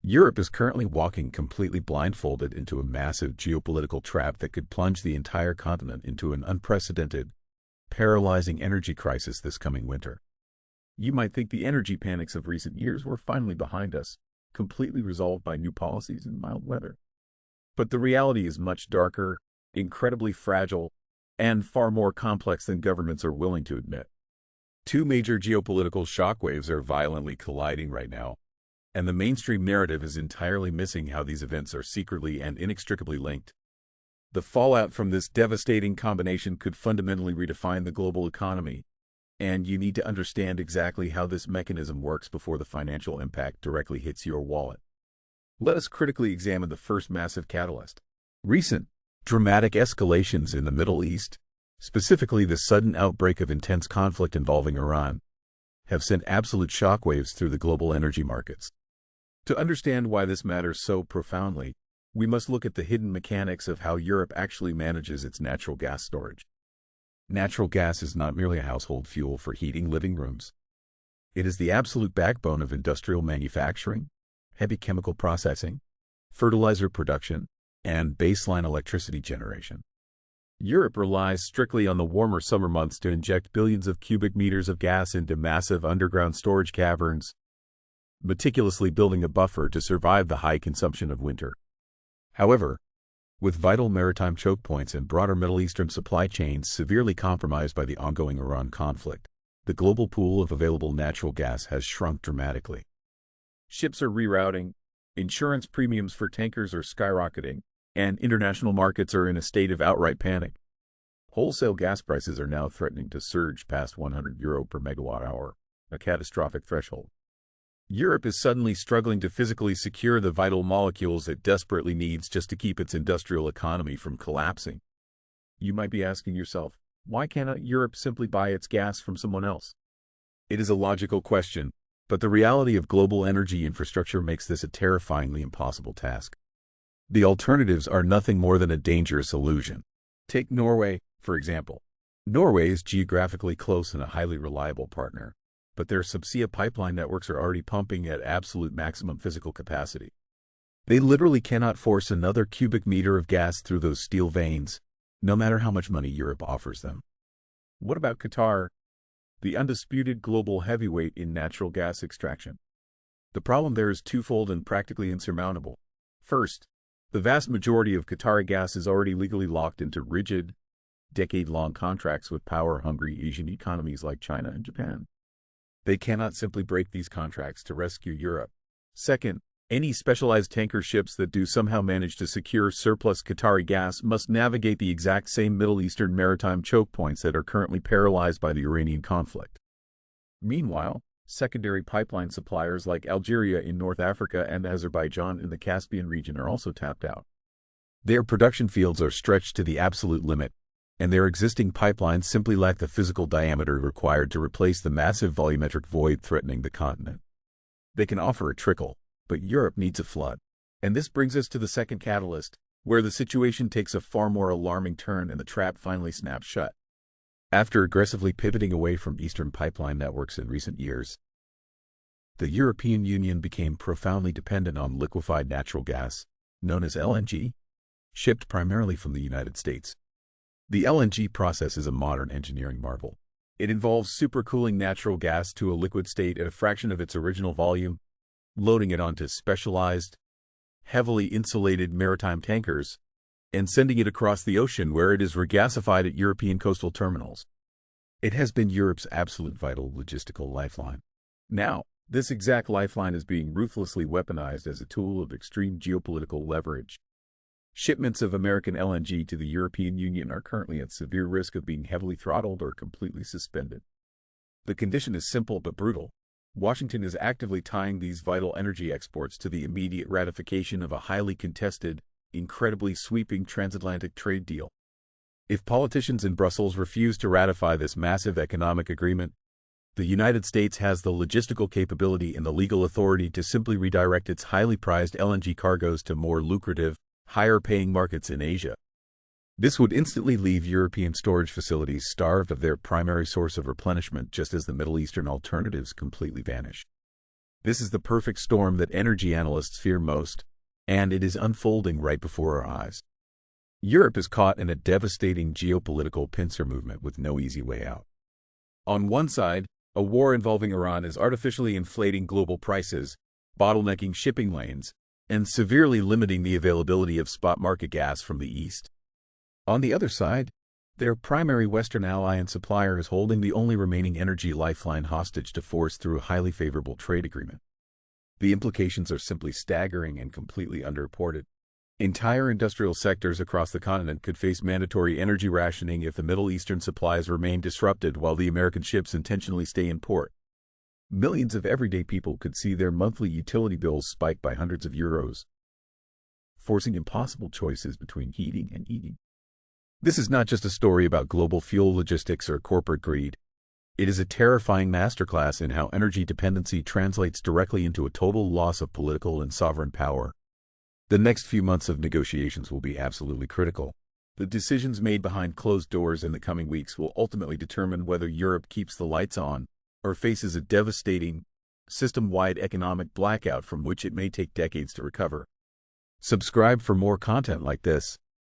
Europe is currently walking completely blindfolded into a massive geopolitical trap that could plunge the entire continent into an unprecedented, paralyzing energy crisis this coming winter. You might think the energy panics of recent years were finally behind us, completely resolved by new policies and mild weather. But the reality is much darker, incredibly fragile, and far more complex than governments are willing to admit. Two major geopolitical shockwaves are violently colliding right now, and the mainstream narrative is entirely missing how these events are secretly and inextricably linked. The fallout from this devastating combination could fundamentally redefine the global economy, and you need to understand exactly how this mechanism works before the financial impact directly hits your wallet. Let us critically examine the first massive catalyst. Recent, dramatic escalations in the Middle East, specifically the sudden outbreak of intense conflict involving Iran, have sent absolute shockwaves through the global energy markets. To understand why this matters so profoundly, we must look at the hidden mechanics of how Europe actually manages its natural gas storage. Natural gas is not merely a household fuel for heating living rooms. It is the absolute backbone of industrial manufacturing, heavy chemical processing, fertilizer production, and baseline electricity generation. Europe relies strictly on the warmer summer months to inject billions of cubic meters of gas into massive underground storage caverns, meticulously building a buffer to survive the high consumption of winter. However, with vital maritime choke points and broader Middle Eastern supply chains severely compromised by the ongoing Iran conflict, the global pool of available natural gas has shrunk dramatically. Ships are rerouting, insurance premiums for tankers are skyrocketing, and international markets are in a state of outright panic. Wholesale gas prices are now threatening to surge past €100 per megawatt hour, a catastrophic threshold. Europe is suddenly struggling to physically secure the vital molecules it desperately needs just to keep its industrial economy from collapsing. You might be asking yourself, why cannot Europe simply buy its gas from someone else? It is a logical question, but the reality of global energy infrastructure makes this a terrifyingly impossible task. The alternatives are nothing more than a dangerous illusion. Take Norway, for example. Norway is geographically close and a highly reliable partner, but their subsea pipeline networks are already pumping at absolute maximum physical capacity. They literally cannot force another cubic meter of gas through those steel veins, no matter how much money Europe offers them. What about Qatar, the undisputed global heavyweight in natural gas extraction? The problem there is twofold and practically insurmountable. First, the vast majority of Qatari gas is already legally locked into rigid, decade-long contracts with power-hungry Asian economies like China and Japan. They cannot simply break these contracts to rescue Europe. Second, any specialized tanker ships that do somehow manage to secure surplus Qatari gas must navigate the exact same Middle Eastern maritime choke points that are currently paralyzed by the Iranian conflict. Meanwhile, secondary pipeline suppliers like Algeria in North Africa and Azerbaijan in the Caspian region are also tapped out. Their production fields are stretched to the absolute limit, and their existing pipelines simply lack the physical diameter required to replace the massive volumetric void threatening the continent. They can offer a trickle, but Europe needs a flood. And this brings us to the second catalyst, where the situation takes a far more alarming turn and the trap finally snaps shut. After aggressively pivoting away from Eastern pipeline networks in recent years, the European Union became profoundly dependent on liquefied natural gas, known as LNG, shipped primarily from the United States. The LNG process is a modern engineering marvel. It involves supercooling natural gas to a liquid state at a fraction of its original volume, loading it onto specialized, heavily insulated maritime tankers, and sending it across the ocean where it is regasified at European coastal terminals. It has been Europe's absolute vital logistical lifeline. Now, this exact lifeline is being ruthlessly weaponized as a tool of extreme geopolitical leverage. Shipments of American LNG to the European Union are currently at severe risk of being heavily throttled or completely suspended. The condition is simple but brutal. Washington is actively tying these vital energy exports to the immediate ratification of a highly contested, incredibly sweeping transatlantic trade deal. If politicians in Brussels refuse to ratify this massive economic agreement, the United States has the logistical capability and the legal authority to simply redirect its highly prized LNG cargoes to more lucrative, higher-paying markets in Asia. This would instantly leave European storage facilities starved of their primary source of replenishment, just as the Middle Eastern alternatives completely vanish. This is the perfect storm that energy analysts fear most, and it is unfolding right before our eyes. Europe is caught in a devastating geopolitical pincer movement with no easy way out. On one side, a war involving Iran is artificially inflating global prices, bottlenecking shipping lanes, and severely limiting the availability of spot market gas from the east. On the other side, their primary Western ally and supplier is holding the only remaining energy lifeline hostage to force through a highly favorable trade agreement. The implications are simply staggering and completely underreported. Entire industrial sectors across the continent could face mandatory energy rationing if the Middle Eastern supplies remain disrupted while the American ships intentionally stay in port. Millions of everyday people could see their monthly utility bills spike by hundreds of euros, forcing impossible choices between heating and eating. This is not just a story about global fuel logistics or corporate greed. It is a terrifying masterclass in how energy dependency translates directly into a total loss of political and sovereign power. The next few months of negotiations will be absolutely critical. The decisions made behind closed doors in the coming weeks will ultimately determine whether Europe keeps the lights on or faces a devastating, system-wide economic blackout from which it may take decades to recover. Subscribe for more content like this.